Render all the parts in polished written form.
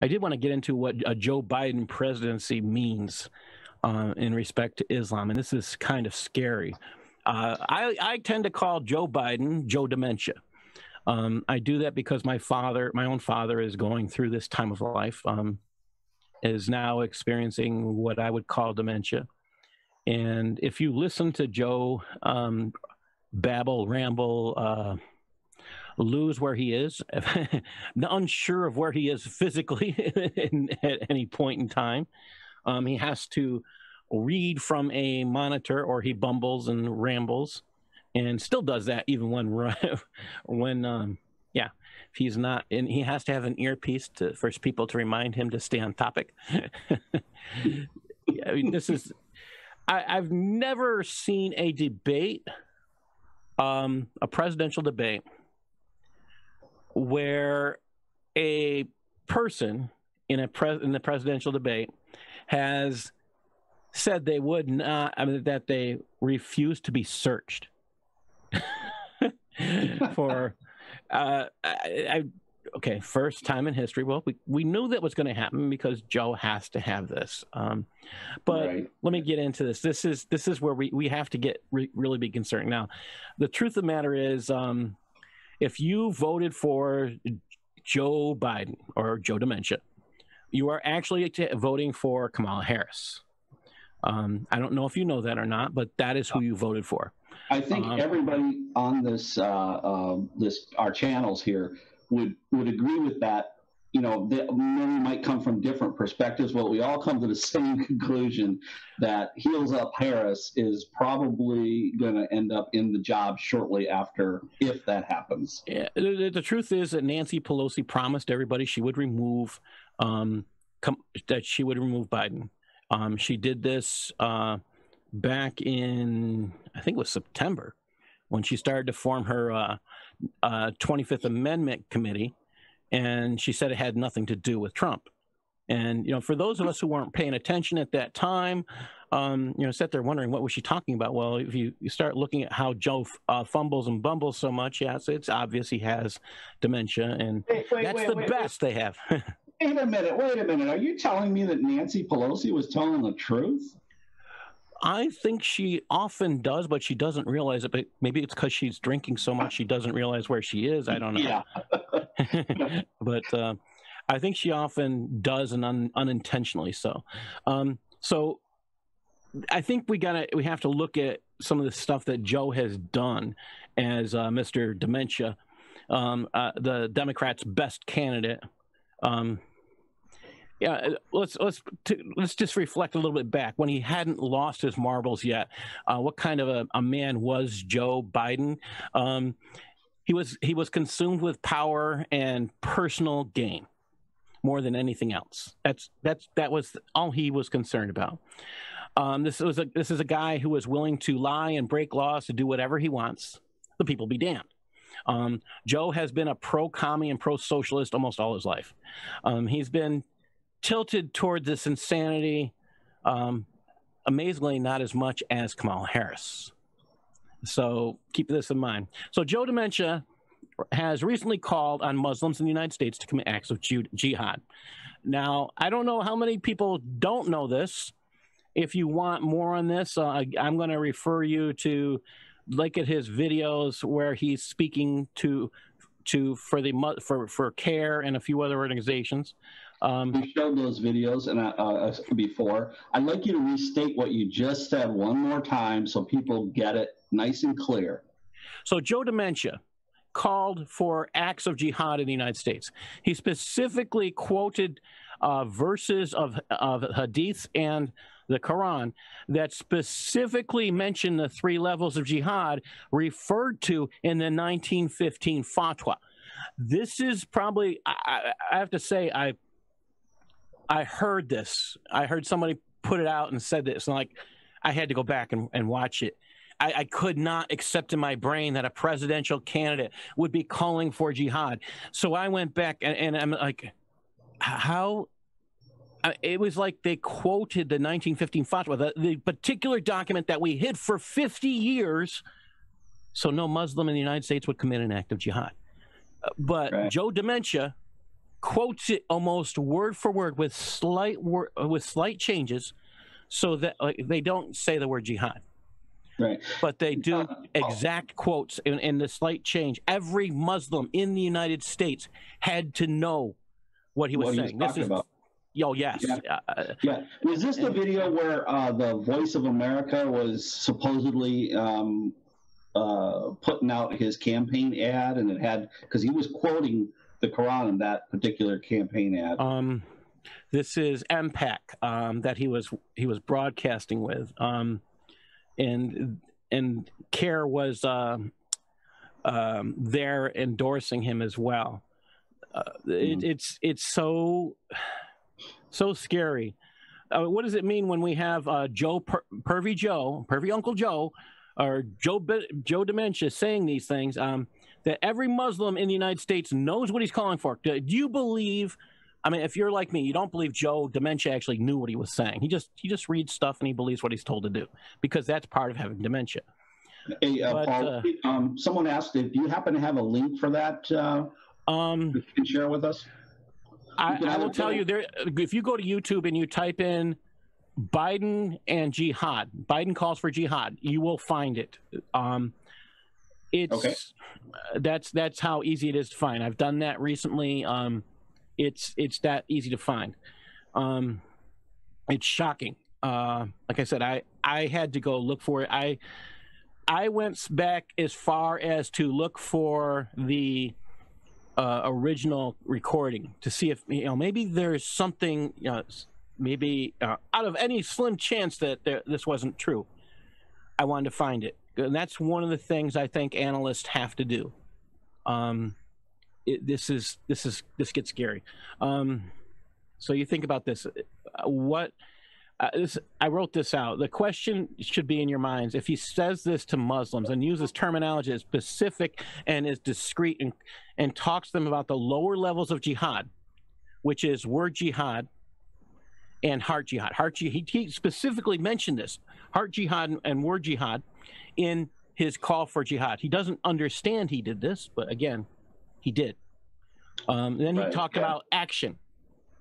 I did want to get into what a Joe Biden presidency means in respect to Islam, and this is kind of scary. I tend to call Joe Biden Joe Dementia. I do that because my own father, is going through this time of life, is now experiencing what I would call dementia. And if you listen to Joe babble, ramble, lose where he is, unsure of where he is physically at any point in time, he has to read from a monitor, or he bumbles and rambles, and still does that even when if he's not, and he has to have an earpiece for people to remind him to stay on topic. I mean, I've never seen a debate, a presidential debate, where a person in the presidential debate has said they would not, that they refuse to be searched for. Okay, first time in history. Well, we knew that was going to happen because Joe has to have this. But right. Let me get into this. This is where we have to really be concerned. Now, the truth of the matter is, if you voted for Joe Biden or Joe Dementia, you are actually voting for Kamal Harris. I don't know if you know that or not, but that is who you voted for. I think everybody on this our channels here would agree with that. You know, many might come from different perspectives, but we all come to the same conclusion that heels up Harris is probably going to end up in the job shortly after, if that happens. Yeah, the truth is that Nancy Pelosi promised everybody she would remove Biden. She did this back in, I think it was September, when she started to form her 25th Amendment committee, and she said it had nothing to do with Trump. And, you know, for those of us who weren't paying attention at that time, sat there wondering, what was she talking about? Well, if you start looking at how Joe fumbles and bumbles so much, yes, it's obvious he has dementia, and that's the best they have. Wait a minute. Are you telling me that Nancy Pelosi was telling the truth? I think she often does, but she doesn't realize it. But maybe it's because she's drinking so much she doesn't realize where she is. I don't know. Yeah. But I think she often does, and unintentionally so. So I think we have to look at some of the stuff that Joe has done as Mr. Dementia, the Democrats' best candidate. Let's just reflect a little bit back when he hadn't lost his marbles yet. What kind of a man was Joe Biden? He was consumed with power and personal gain more than anything else. That was all he was concerned about. This is a guy who was willing to lie and break laws to do whatever he wants. The people be damned. Joe has been a pro-commie and pro-socialist almost all his life. He's been tilted toward this insanity, amazingly not as much as Kamal Harris. So keep this in mind. So Joe Dementia has recently called on Muslims in the United States to commit acts of jihad. Now, I don't know how many people don't know this. If you want more on this, I'm going to refer you to look at his videos where he's speaking for CARE and a few other organizations. We showed those videos before. I'd like you to restate what you just said one more time so people get it nice and clear. So Joe Dementia called for acts of jihad in the United States. He specifically quoted verses of hadiths and the Quran that specifically mention the 3 levels of jihad referred to in the 1915 fatwa. This is probably, I have to say, I heard this. I heard somebody put it out and said this, and I had to go back and watch it. I could not accept in my brain that a presidential candidate would be calling for jihad. So I went back and I'm like, how? It was like they quoted the 1915 fatwa, the particular document that we hid for 50 years, so no Muslim in the United States would commit an act of jihad. But right. Joe Dementia quotes it almost word for word with slight changes, so that they don't say the word jihad. Right. But they do exact quotes in the slight change. Every Muslim in the United States had to know what he was saying. This is about. Oh, yes. Yeah. Was this the video where the Voice of America was supposedly putting out his campaign ad, and it had, because he was quoting the Quran in that particular campaign ad? This is MPAC that he was broadcasting with. And CARE was there endorsing him as well. It's so scary. What does it mean when we have Pervy Uncle Joe, or Joe Dementia saying these things? That every Muslim in the United States knows what he's calling for. Do you believe? I mean, if you're like me, you don't believe Joe Dementia actually knew what he was saying. He just reads stuff and he believes what he's told to do, because that's part of having dementia. Hey, Paul, someone asked if you happen to have a link for that you can share with us. I will tell you, there. If you go to YouTube and you type in Biden and Jihad, Biden calls for jihad, you will find it. It's that's how easy it is to find. I've done that recently. It's that easy to find. It's shocking. Like I said, I had to go look for it. I went back as far as to look for the original recording to see if maybe there's something, maybe out of any slim chance that this wasn't true. I wanted to find it, and that's one of the things I think analysts have to do. This gets scary. So you think about this. I wrote this out. The question should be in your minds: if he says this to Muslims and uses terminology as specific and is discreet and talks to them about the lower levels of jihad, which is word jihad and heart jihad. He specifically mentioned this, heart jihad and word jihad, in his call for jihad. He doesn't understand he did this, but again, he did. Then he talked about action,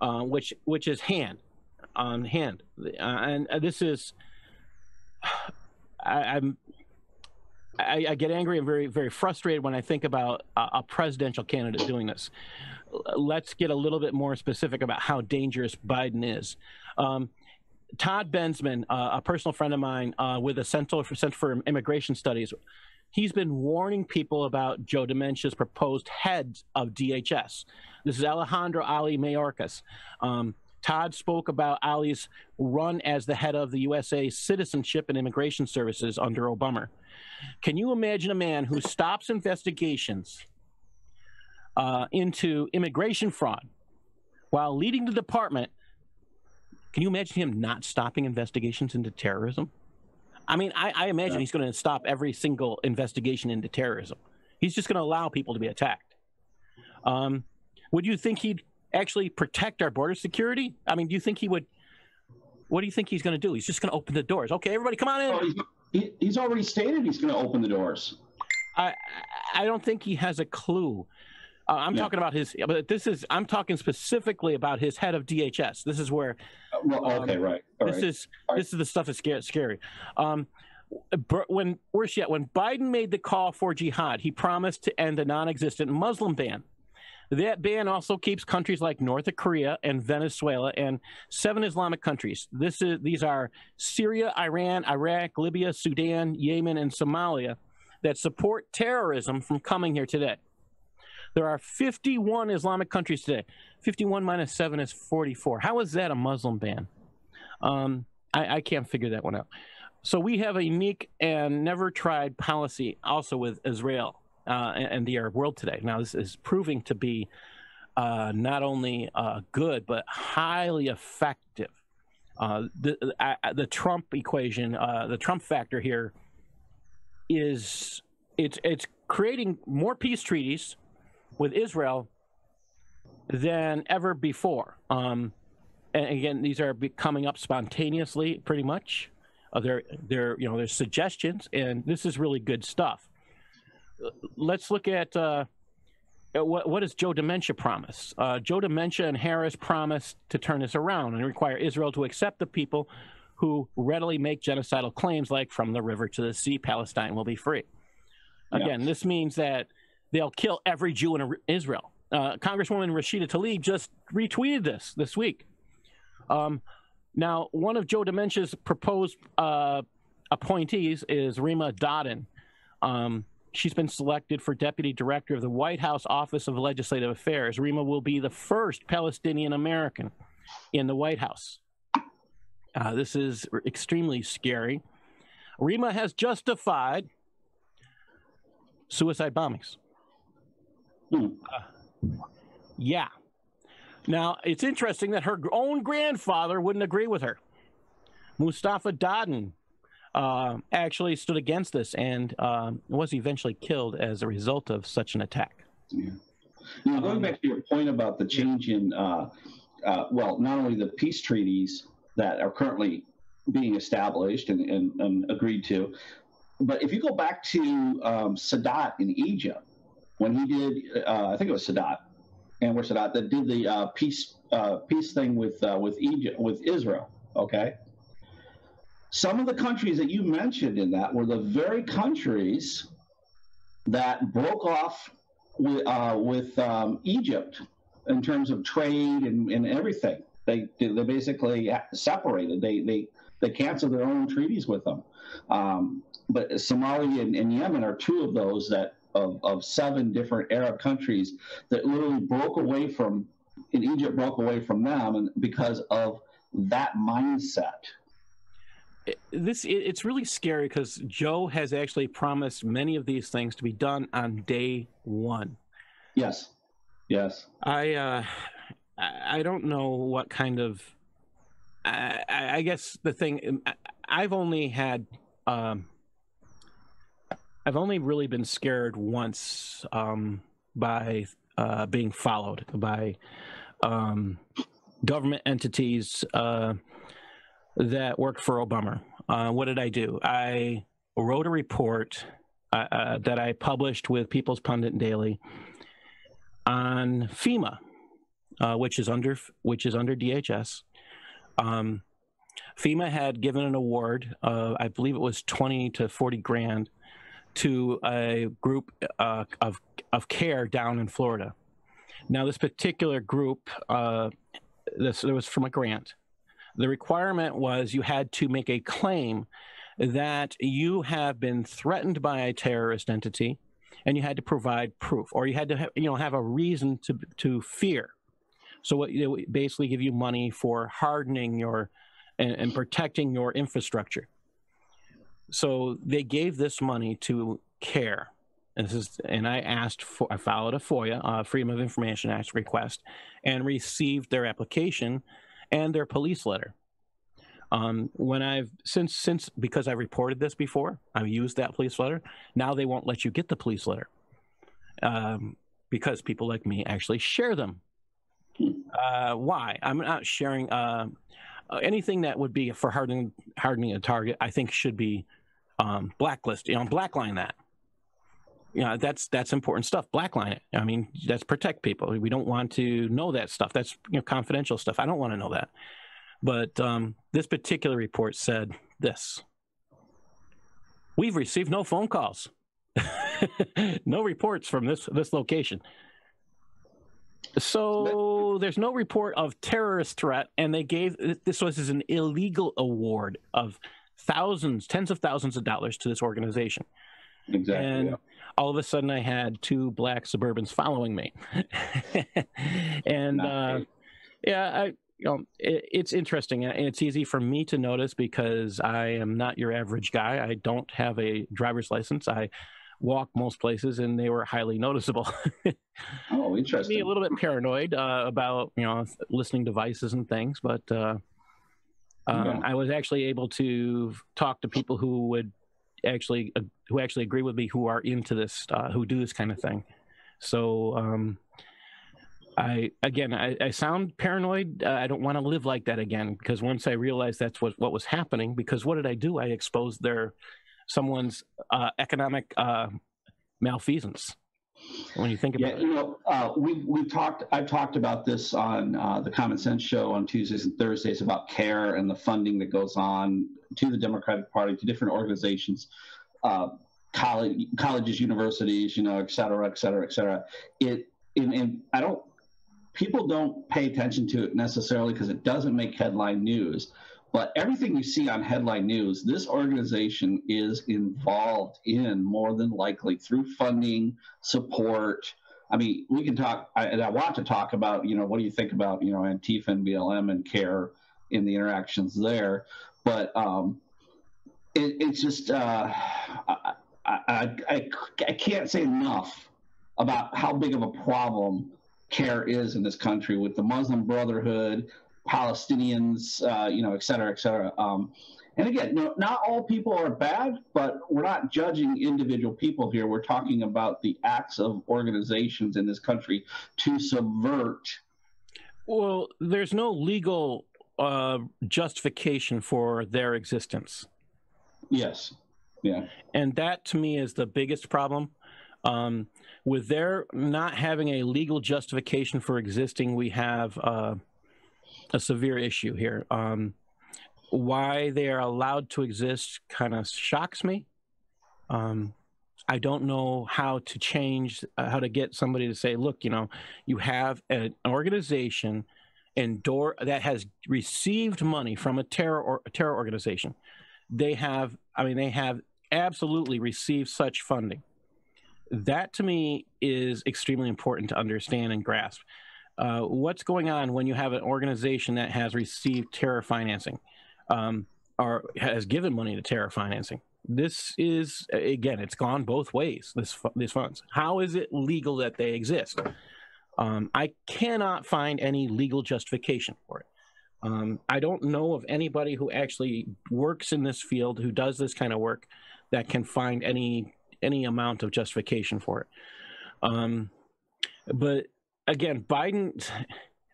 which is hand. And this is, I get angry and very, very frustrated when I think about a presidential candidate doing this. Let's get a little bit more specific about how dangerous Biden is. Todd Bensman, a personal friend of mine with the Center for Immigration Studies, he's been warning people about Joe Dementia's proposed heads of DHS. This is Alejandro Ali Mayorkas. Todd spoke about Ali's run as the head of the USA Citizenship and Immigration Services under Obama. Can you imagine a man who stops investigations into immigration fraud while leading the department? Can you imagine him not stopping investigations into terrorism? I mean, I imagine he's going to stop every single investigation into terrorism. He's just going to allow people to be attacked. Would you think he'd actually protect our border security? I mean, do you think he would? What do you think he's going to do? He's just going to open the doors. Okay, everybody, come on in. He's already stated he's going to open the doors. I don't think he has a clue. I'm talking about his, but I'm talking specifically about his head of DHS. This is where. Right. This is the stuff that's scary. When Biden made the call for jihad, he promised to end the non-existent Muslim ban. That ban also keeps countries like North Korea and Venezuela and 7 Islamic countries. These are Syria, Iran, Iraq, Libya, Sudan, Yemen, and Somalia that support terrorism from coming here today. There are 51 Islamic countries today. 51 minus 7 is 44. How is that a Muslim ban? I can't figure that one out. So we have a unique and never tried policy also with Israel and the Arab world today. Now, this is proving to be not only good, but highly effective. The Trump equation, the Trump factor here is it's creating more peace treaties with Israel than ever before. And again, these are coming up spontaneously, pretty much. There's suggestions, and this is really good stuff. Let's look at what does Joe Dementia promise? Joe Dementia and Harris promised to turn this around and require Israel to accept the people who readily make genocidal claims like from the river to the sea, Palestine will be free. Again, this means that they'll kill every Jew in Israel. Congresswoman Rashida Tlaib just retweeted this week. Now, one of Joe Dementia's proposed appointees is Rima Dodden. She's been selected for Deputy Director of the White House Office of Legislative Affairs. Rima will be the first Palestinian American in the White House. This is extremely scary. Rima has justified suicide bombings. Yeah. Now, it's interesting that her own grandfather wouldn't agree with her. Mustafa Dodden actually stood against this and was eventually killed as a result of such an attack. Yeah. Now, going back to your point about the change in, well, not only the peace treaties that are currently being established and agreed to, but if you go back to Sadat in Egypt, when he did, I think it was Sadat, Anwar Sadat, that did the peace thing with Egypt, with Israel. Okay. Some of the countries that you mentioned in that were the very countries that broke off with Egypt in terms of trade and everything. They basically separated. They canceled their own treaties with them. But Somalia and Yemen are two of those that of 7 different Arab countries that literally broke away from, and Egypt broke away from them, and because of that mindset. It's really scary because Joe has actually promised many of these things to be done on day one. Yes. I don't know what kind of. I guess the thing I've only really been scared once by being followed by government entities that worked for Obama. What did I do? I wrote a report that I published with People's Pundit Daily on FEMA, which is under DHS. FEMA had given an award, I believe it was 20 to 40 grand, to a group of care down in Florida. Now, this particular group, it was from a grant. The requirement was you had to make a claim that you have been threatened by a terrorist entity, and you had to provide proof, or you had to have a reason to fear. So it would basically give you money for hardening and protecting your infrastructure. So they gave this money to CARE. And I filed a FOIA, Freedom of Information Act request, and received their application and their police letter. When because I reported this before, I've used that police letter. Now they won't let you get the police letter because people like me actually share them. Why? I'm not sharing anything that would be for hardening a target. I think should be blacklisted. Blackline that. That's important stuff. Blackline it. I mean, that's protect people. We don't want to know that stuff. That's confidential stuff. I don't want to know that. But this particular report said this: we've received no phone calls, no reports from this location. So there's no report of terrorist threat, and they gave this was an illegal award of tens of thousands of dollars to this organization. Exactly. And all of a sudden, I had 2 black Suburbans following me, and it's interesting, and it's easy for me to notice because I am not your average guy. I don't have a driver's license. I walk most places, and they were highly noticeable. Oh, interesting. Me a little bit paranoid about listening devices and things, but I was actually able to talk to people who actually agree with me, who are into this, who do this kind of thing. So I sound paranoid. I don't want to live like that again, because once I realized that's what was happening, because what did I do? I exposed someone's economic malfeasance. when you think about it? I've talked about this on the Common Sense Show on Tuesdays and Thursdays about CARE and the funding that goes on to the Democratic Party, to different organizations, colleges, universities, et cetera, et cetera, et cetera. People don't pay attention to it necessarily because it doesn't make headline news. But everything you see on headline news, this organization is involved in, more than likely, through funding, support. I mean, we can talk, and I want to talk about, what do you think about, Antifa and BLM and CARE in the interactions there. But it's just, I can't say enough about how big of a problem CARE is in this country with the Muslim Brotherhood, Palestinians, et cetera, et cetera. And again, not all people are bad, but we're not judging individual people here. We're talking about the acts of organizations in this country to subvert. Well, there's no legal justification for their existence. Yes. Yeah. And that, to me, is the biggest problem. With their not having a legal justification for existing, we have a severe issue here. Why they are allowed to exist kind of shocks me. I don't know how to change, how to get somebody to say, look, you have an organization that has received money from a terror organization. They have absolutely received such funding. That, to me, is extremely important to understand and grasp. What's going on when you have an organization that has received terror financing or has given money to terror financing? This is, again, it's gone both ways, these funds. How is it legal that they exist? I cannot find any legal justification for it. I don't know of anybody who actually works in this field, who does this kind of work, that can find any amount of justification for it. But again, Biden,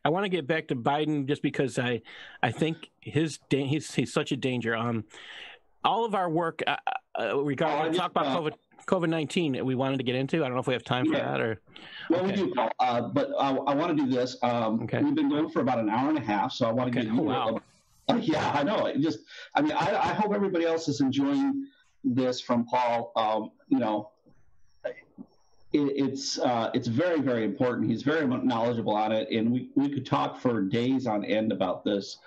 I want to get back to Biden just because I think he's such a danger. All of our work regarding talk about COVID-19 we wanted to get into. I don't know if we have time for that or. Well, okay. We do, but I want to do this. Okay. We've been going for about an hour and a half, so I want to get you. Wow. Yeah, I know. I hope everybody else is enjoying this from Paul. It's very, very important. He's very knowledgeable on it, and we could talk for days on end about this.